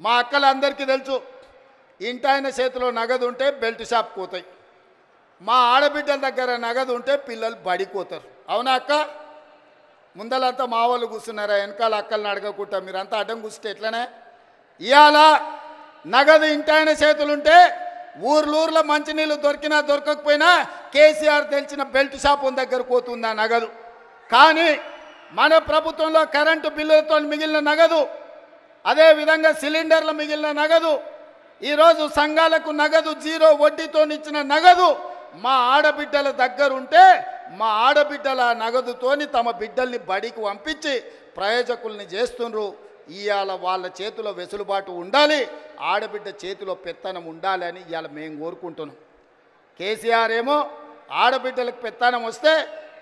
మా అక్కలందరికీ తెలుసు, ఇంటాయన చేతిలో నగదు ఉంటే బెల్ట్ షాప్ పోతాయి, మా ఆడబిడ్డల దగ్గర నగదు ఉంటే పిల్లలు బడిపోతారు. అవునా అక్క? ముందలంతా మా వాళ్ళు కూర్చున్నారా? వెనకాల అక్కల్ని అడగకుండా మీరంతా అడ్డం కూర్చుంటే ఎట్లనే? ఇవాళ నగదు ఇంటాయన చేతులుంటే ఊర్లూర్లో మంచినీళ్ళు దొరికినా దొరకకపోయినా కేసీఆర్ తెలిసిన బెల్ట్ షాప్ దగ్గర పోతుంది ఆ నగదు. కానీ మన ప్రభుత్వంలో కరెంటు బిల్లులతో మిగిలిన నగదు, అదేవిధంగా సిలిండర్ల మిగిలిన నగదు, ఈరోజు సంఘాలకు నగదు జీరో వడ్డీతో ఇచ్చిన నగదు మా ఆడబిడ్డల దగ్గర ఉంటే మా ఆడబిడ్డల నగదుతోని తమ బిడ్డల్ని బడికి పంపించి ప్రయోజకుల్ని చేస్తుండ్రు. ఇవాళ వాళ్ళ చేతిలో వెసులుబాటు ఉండాలి, ఆడబిడ్డ చేతిలో పెత్తనం ఉండాలి అని ఇవాళ మేము కోరుకుంటున్నాం. కేసీఆర్ ఏమో ఆడబిడ్డలకు పెత్తనం వస్తే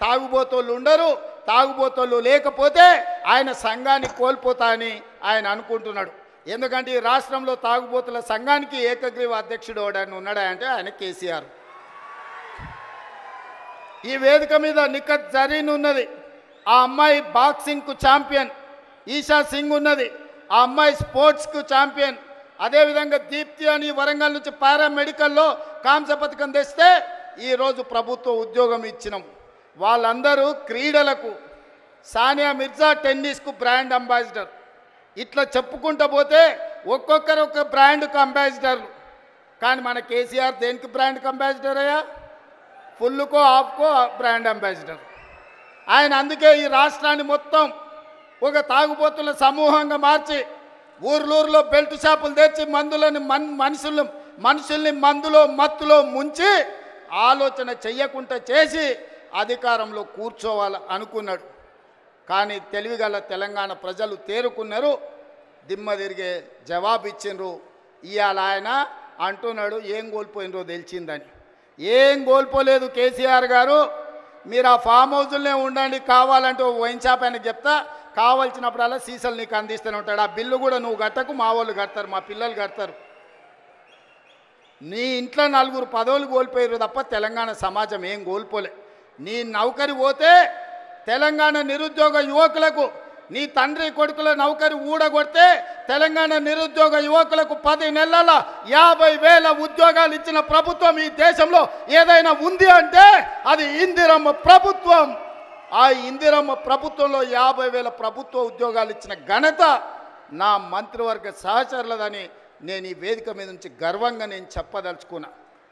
తాగుబోతోళ్ళు ఉండరు, తాగుబోతోళ్ళు లేకపోతే ఆయన సంఘాన్ని కోల్పోతా అని ఆయన అనుకుంటున్నాడు. ఎందుకంటే ఈ రాష్ట్రంలో తాగుబోతుల సంఘానికి ఏకగ్రీవ అధ్యక్షుడు ఎవడని ఉన్నాడా అంటే ఆయన కేసీఆర్. ఈ వేదిక మీద నిఖత్ జరీన్ ఉన్నది, ఆ అమ్మాయి బాక్సింగ్కు ఛాంపియన్. ఈషా సింగ్ ఉన్నది, ఆ అమ్మాయి స్పోర్ట్స్కు ఛాంపియన్. అదేవిధంగా దీప్తి అని వరంగల్ నుంచి పారామెడికల్లో కాంస్య పథకం తెస్తే ఈరోజు ప్రభుత్వ ఉద్యోగం ఇచ్చినాం. వాళ్ళందరూ క్రీడలకు, సానియా మిర్జా టెన్నిస్కు బ్రాండ్ అంబాసిడర్. ఇట్లా చెప్పుకుంటూ పోతే ఒక్కొక్కరు ఒక బ్రాండ్కు అంబాసిడర్లు. కానీ మన కేసీఆర్ దేనికి బ్రాండ్కి అంబాసిడర్ అయ్యా? ఫుల్కో ఆఫ్కో బ్రాండ్ అంబాసిడర్ ఆయన. అందుకే ఈ రాష్ట్రాన్ని మొత్తం ఒక తాగుబోతుల సమూహంగా మార్చి ఊర్లూరులో బెల్ట్ షాపులు తెచ్చి మందులని మనుషుల్ని మందులో మత్తులో ముంచి ఆలోచన చెయ్యకుండా చేసి అధికారంలో కూర్చోవాలి అనుకున్నాడు. కానీ తెలివిగల తెలంగాణ ప్రజలు తేరుకున్నారు, దిమ్మ తిరిగే జవాబు ఇచ్చిండ్రు. ఇవాళ ఆయన అంటున్నాడు ఏం కోల్పోయినరో తెలిసిందని. ఏం కోల్పోలేదు కేసీఆర్ గారు, మీరు ఆ ఫామ్ హౌజుల్నే ఉండండి, కావాలంటే వైన్ షాప్ ఆయనకు చెప్తా, కావాల్సినప్పుడల్లా సీసాలు నీకు అందిస్తూనే ఉంటాడు. ఆ బిల్లు కూడా నువ్వు కట్టకు, మా వాళ్ళు కడతారు, మా పిల్లలు కడతారు. నీ ఇంట్లో నలుగురు పదవులు కోల్పోయారు తప్ప తెలంగాణ సమాజం ఏం కోల్పోలే. నీ నౌకరి పోతే తెలంగాణ నిరుద్యోగ యువకులకు, నీ తండ్రి కొడుకుల నౌకరి ఊడగొడితే తెలంగాణ నిరుద్యోగ యువకులకు 10 నెలల 50,000 ఉద్యోగాలు ఇచ్చిన ప్రభుత్వం ఈ దేశంలో ఏదైనా ఉంది అంటే అది ఇందిరమ్మ ప్రభుత్వం. ఆ ఇందిరమ్మ ప్రభుత్వంలో 50,000 ప్రభుత్వ ఉద్యోగాలు ఇచ్చిన ఘనత నా మంత్రివర్గ సహచరులదని నేను ఈ వేదిక మీద నుంచి గర్వంగా నేను చెప్పదలుచుకున్నా.